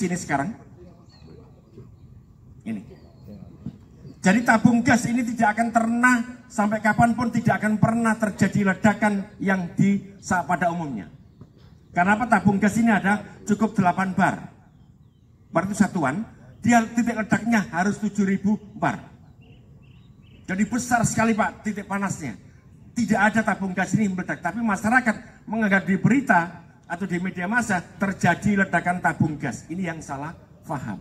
sini sekarang. Ini. Jadi tabung gas ini tidak akan pernah, sampai kapanpun tidak akan pernah terjadi ledakan yang pada umumnya. Karena apa? Tabung gas ini ada cukup 8 bar. Bar itu satuan, dia titik ledaknya harus 7.000 bar. Jadi besar sekali Pak titik panasnya. Tidak ada tabung gas ini meledak, tapi masyarakat menganggap di berita atau di media massa terjadi ledakan tabung gas. Ini yang salah paham.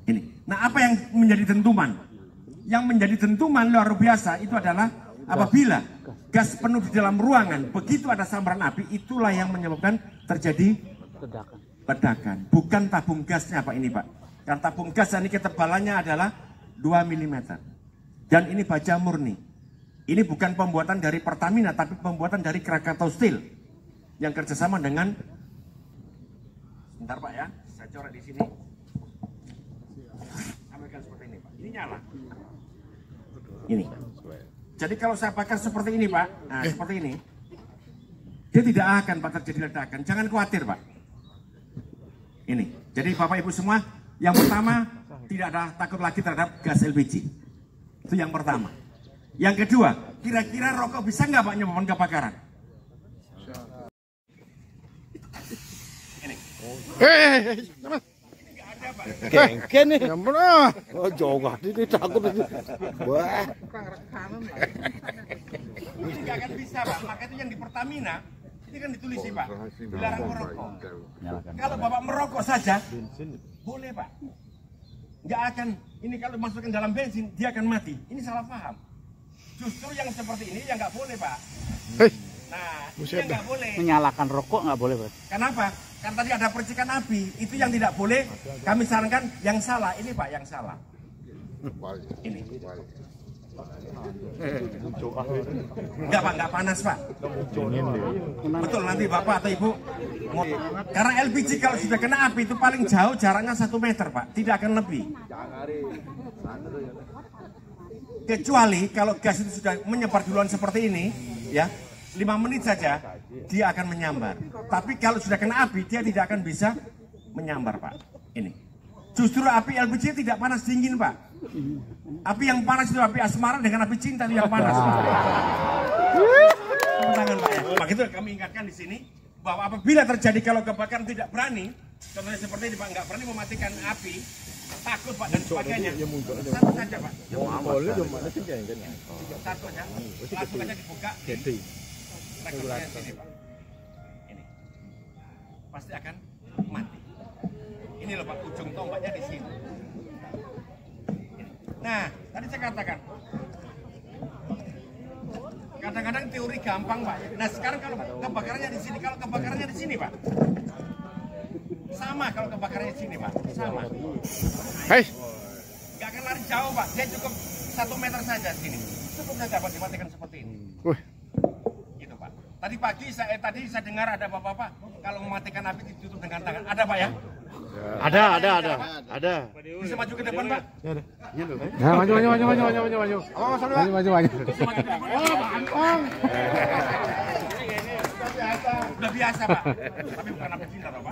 Ini. Nah, apa yang menjadi dentuman? Yang menjadi dentuman luar biasa itu adalah apabila gas penuh di dalam ruangan, begitu ada sambaran api, itulah yang menyebabkan terjadi ledakan. Bukan tabung gasnya Pak ini Pak. Dan tabung gas ini ketebalannya adalah 2 mm. Dan ini baja murni. Ini bukan pembuatan dari Pertamina, tapi pembuatan dari Krakatau Steel yang kerjasama dengan. Sebentar Pak ya, saya coret di sini. Ambilkan seperti ini Pak. Ini nyala. Ini. Jadi kalau saya bakar seperti ini Pak, nah seperti ini, dia tidak akan Pak terjadi ledakan. Jangan khawatir Pak. Ini. Jadi Bapak Ibu semua, yang pertama tidak ada takut lagi terhadap gas LPG. Itu yang pertama. Yang kedua, kira-kira rokok bisa nggak Pak menyebabkan kebakaran? Ini. Kengken nih. Yang mana? Oh jauh ini takut ini. Wah. Ini nggak akan bisa Pak. Maka itu yang di Pertamina ini kan ditulis sih Pak, dilarang merokok. Kalau Bapak merokok saja, boleh Pak. Nggak akan. Ini kalau masukkan dalam bensin dia akan mati. Ini salah paham. Justru yang seperti ini yang nggak boleh Pak. Nah, ini yang nggak boleh. Menyalakan rokok nggak boleh Pak. Kenapa? Kan tadi ada percikan api, itu yang tidak boleh. Kami sarankan yang salah, ini Pak yang salah. Ini. Enggak Pak, enggak panas Pak. Betul, nanti Bapak atau Ibu. Karena LPG kalau sudah kena api itu paling jauh jaraknya 1 meter Pak, tidak akan lebih. Kecuali kalau gas itu sudah menyebar duluan seperti ini, ya 5 menit saja dia akan menyambar. Tapi kalau sudah kena api dia tidak akan bisa menyambar Pak. Ini. Justru api LPG tidak panas dingin Pak. Api yang panas itu api asmara dengan api cinta itu yang panas. Tangan Pak ya. Maka itu kami ingatkan di sini bahwa apabila terjadi kalau kebakaran tidak berani, contohnya seperti ini Pak, nggak berani mematikan api, takut Pak dan sebagainya. Satu saja Pak. Satu aja. Langsung aja dibuka. Regulasi sini Pak. Ini. Pasti akan mati. Ini loh Pak, ujung tombaknya di sini. Nah, tadi saya katakan kadang-kadang teori gampang Pak. Nah, sekarang kalau kebakarannya di sini, kalau kebakarannya di sini Pak. Sama kalau kebakarannya di sini Pak. Sama. Hei. Nggak akan lari jauh Pak. Dia cukup 1 meter saja sini. Cukup saja Pak dimatikan seperti ini. Gitu Pak. Tadi pagi saya dengar ada bapak-bapak kalau mematikan api ditutup dengan tangan. Ada Pak ya? Ada. Bisa maju ke depan Pak? Nah, maju. Oh, maju. Bisa maju ke depan. Oh, bangkong. Udah biasa Pak. Tapi bukan api cinta Pak.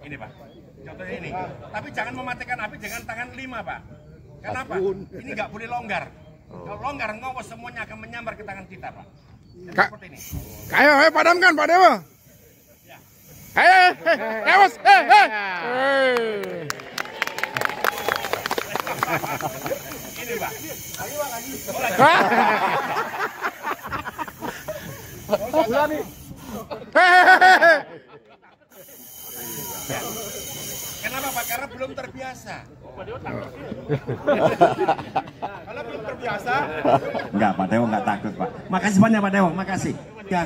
Ini Pak. Contohnya ini. Tapi jangan mematikan api dengan tangan 5 Pak. Kenapa? Ini nggak boleh longgar. Kalau longgar ngowos semuanya akan menyambar ke tangan kita Pak. Seperti ini. Ayo padamkan Pak Dewa. Awas. Ini Pak. Kenapa Pak? Karena belum terbiasa. Kalau belum terbiasa. Enggak, Pak Dewo enggak takut Pak. Makasih banyak Pak Dewo, makasih. Ya.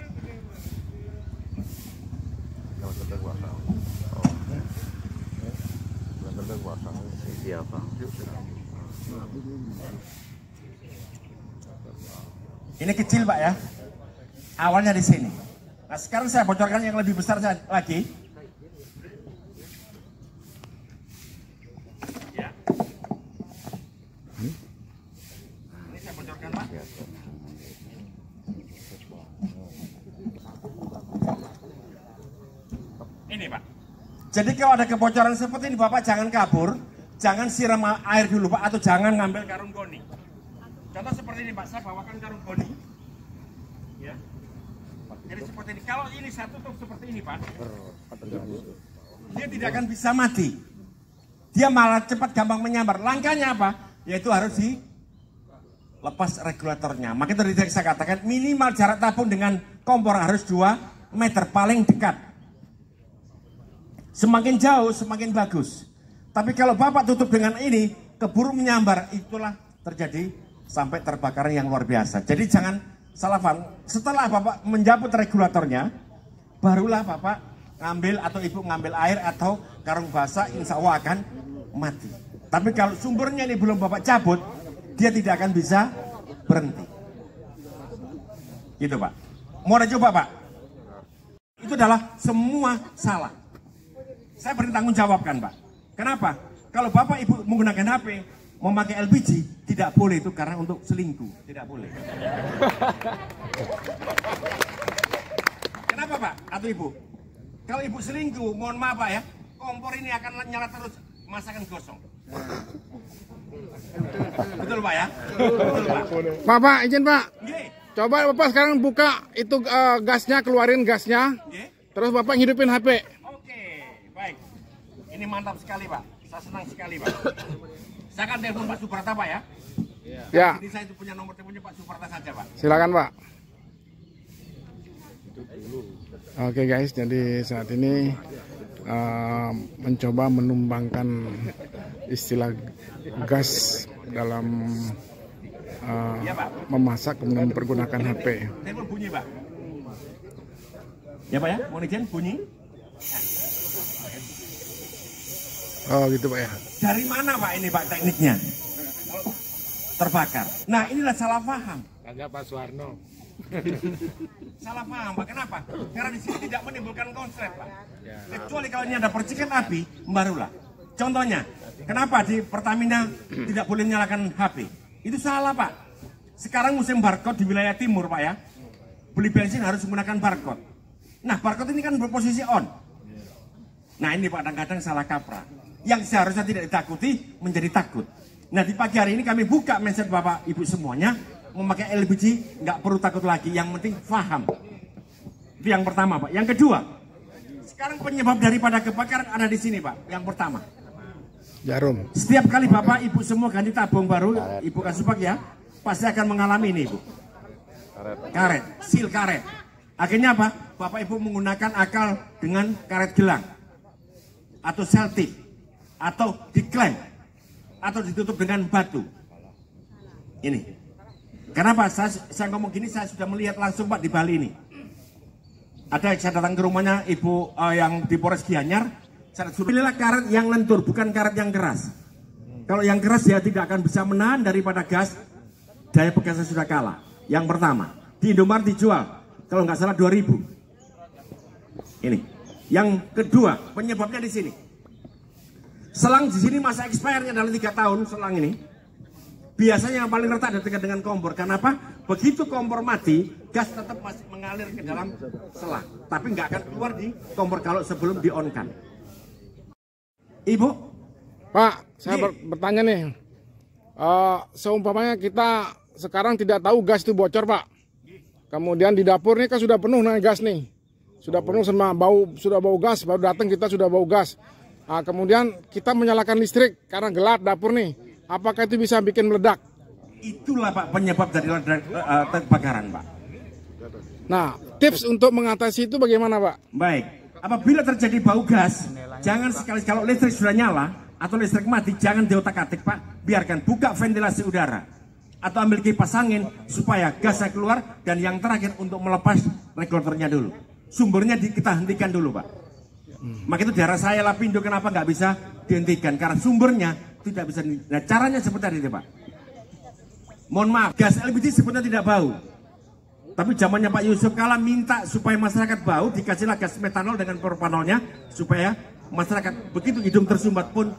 Ini kecil Pak ya. Awalnya di sini. Nah sekarang saya bocorkan yang lebih besar lagi. Ya. Ini saya bocorkan Pak. Ini Pak. Jadi kalau ada kebocoran seperti ini Bapak jangan kabur, jangan siram air dulu Pak, atau jangan ngambil karung goni. Contoh seperti ini Pak, saya bawakan karung goni. Ya. Jadi seperti ini, kalau ini saya tutup seperti ini Pak, dia tidak akan bisa mati. Dia malah cepat gampang menyambar. Langkahnya apa? Yaitu harus dilepas regulatornya. Makanya tadi saya katakan minimal jarak tabung dengan kompor harus 2 meter paling dekat. Semakin jauh semakin bagus. Tapi kalau Bapak tutup dengan ini, keburu menyambar, itulah terjadi sampai terbakaran yang luar biasa. Jadi jangan salah paham. Setelah Bapak menjabut regulatornya, barulah Bapak ngambil atau Ibu ngambil air atau karung basah, insya Allah akan mati. Tapi kalau sumbernya ini belum Bapak cabut, dia tidak akan bisa berhenti. Gitu Pak. Mau coba Pak? Itu adalah semua salah. Saya beri tanggung jawab kan Pak. Kenapa? Kalau Bapak Ibu menggunakan HP, memakai LPG, tidak boleh itu karena untuk selingkuh. Tidak boleh. Kenapa Pak? Atau Ibu? Kalau Ibu selingkuh, mohon maaf Pak ya, kompor ini akan nyala terus, masakan gosong. Betul Pak ya? Betul Pak. Pak, izin Pak. Nggih. Coba Bapak sekarang buka itu gasnya, keluarin gasnya. Nggih. Terus Bapak ngidupin HP. Oke, baik. Ini mantap sekali Pak. Saya senang sekali Pak. Saya akan telepon Pak Suprata Pak ya. Ya. Jadi saya itu punya nomor teleponnya Pak Suprata saja Pak. Silakan Pak. Oke guys, jadi saat ini mencoba menumbangkan istilah gas dalam Iya Pak. memasak kemudian mempergunakan HP. Telepon bunyi Pak. Ya Pak ya, mohon izin bunyi. Oh gitu Pak ya. Dari mana Pak ini Pak tekniknya? Terbakar. Nah inilah salah paham. Tanya Pak Suwarno. Salah paham Pak. Kenapa? Karena di sini tidak menimbulkan konslet Pak. Kecuali kalau ini ada percikan api, barulah. Contohnya, kenapa di Pertamina tidak boleh nyalakan HP? Itu salah Pak. Sekarang musim barcode di wilayah timur Pak ya. Beli bensin harus menggunakan barcode. Nah barcode ini kan berposisi on. Nah ini Pak kadang-kadang salah kaprah. Yang seharusnya tidak ditakuti menjadi takut. Nah di pagi hari ini kami buka mindset Bapak Ibu semuanya, memakai LPG nggak perlu takut lagi, yang penting paham. Itu yang pertama Pak. Yang kedua, sekarang penyebab daripada kebakaran ada di sini Pak. Yang pertama, Jarum. setiap kali Bapak Ibu semua ganti tabung baru, Ibu Kasupak ya, pasti akan mengalami ini Ibu. Karet, seal karet. Akhirnya apa? Bapak Ibu menggunakan akal dengan karet gelang atau selotip atau diklem atau ditutup dengan batu. Ini. Kenapa saya ngomong gini? Saya sudah melihat langsung Pak di Bali ini. Ada saya datang ke rumahnya Ibu yang di Polres Gianyar. Saya suruh pilihlah karet yang lentur, bukan karet yang keras. Kalau yang keras ya tidak akan bisa menahan daripada gas. Daya bekasnya sudah kalah. Yang pertama, di Indomaret dijual kalau nggak salah 2.000. Ini. Yang kedua, penyebabnya di sini. Selang di sini masa expirednya adalah 3 tahun selang ini. Biasanya yang paling retak dekat dengan kompor. Kenapa? Begitu kompor mati, gas tetap masih mengalir ke dalam selang. Tapi nggak akan keluar di kompor kalau sebelum di-on-kan. Ibu? Pak, saya bertanya nih. Seumpamanya kita sekarang tidak tahu gas itu bocor Pak. Kemudian di dapur nih kan sudah penuh nih gas nih. Sudah penuh sama sudah bau gas, baru datang kita sudah bau gas. Nah, kemudian kita menyalakan listrik karena gelap dapur nih. Apakah itu bisa bikin meledak? Itulah Pak penyebab dari kebakaran Pak. Nah, tips untuk mengatasi itu bagaimana Pak? Baik, apabila terjadi bau gas, jangan sekali kalau listrik sudah nyala atau listrik mati, jangan diotak-atik Pak. Biarkan buka ventilasi udara atau ambil kipas angin supaya gasnya keluar. Dan yang terakhir untuk melepas regulatornya dulu. Sumbernya kita hentikan dulu Pak. Maka itu daerah saya Lapindo kenapa nggak bisa dihentikan? Karena sumbernya tidak bisa. Nah caranya seperti itu Pak. Mohon maaf, gas LPG sebetulnya tidak bau. Tapi zamannya Pak Yusuf Kala minta supaya masyarakat bau, dikasihlah gas metanol dengan propanolnya supaya masyarakat begitu hidung tersumbat pun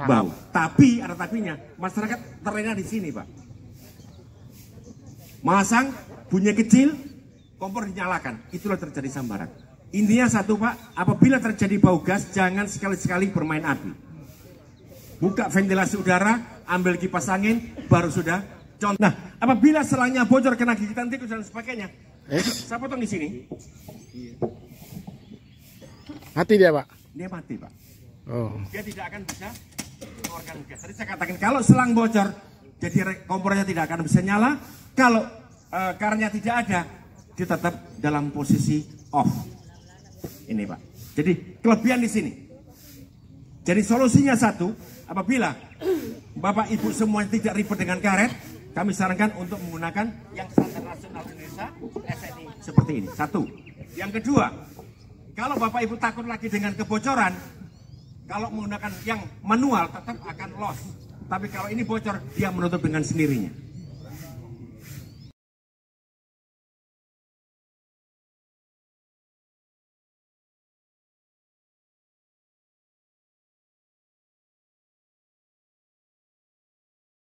bau. Tapi ada tapinya, masyarakat terlena di sini Pak. Masang bunyi kecil, kompor dinyalakan, itulah terjadi sambaran. Intinya satu Pak, apabila terjadi bau gas, jangan sekali-sekali bermain api. Buka ventilasi udara, ambil kipas angin, baru sudah contoh. Nah, apabila selangnya bocor kena gigitan tikus dan sebagainya, saya potong di sini. Mati dia, Pak? Dia mati, Pak. Oh. Dia tidak akan bisa mengeluarkan gas. Tadi saya katakan, kalau selang bocor, jadi kompornya tidak akan bisa nyala. Kalau karetnya tidak ada, dia tetap dalam posisi off. Ini Pak. Jadi kelebihan di sini. Jadi solusinya satu, apabila Bapak Ibu semua tidak ribet dengan karet, kami sarankan untuk menggunakan yang standar nasional Indonesia SNI seperti ini. Satu. Yang kedua, kalau Bapak Ibu takut lagi dengan kebocoran, kalau menggunakan yang manual tetap akan loss. Tapi kalau ini bocor, dia menutup dengan sendirinya.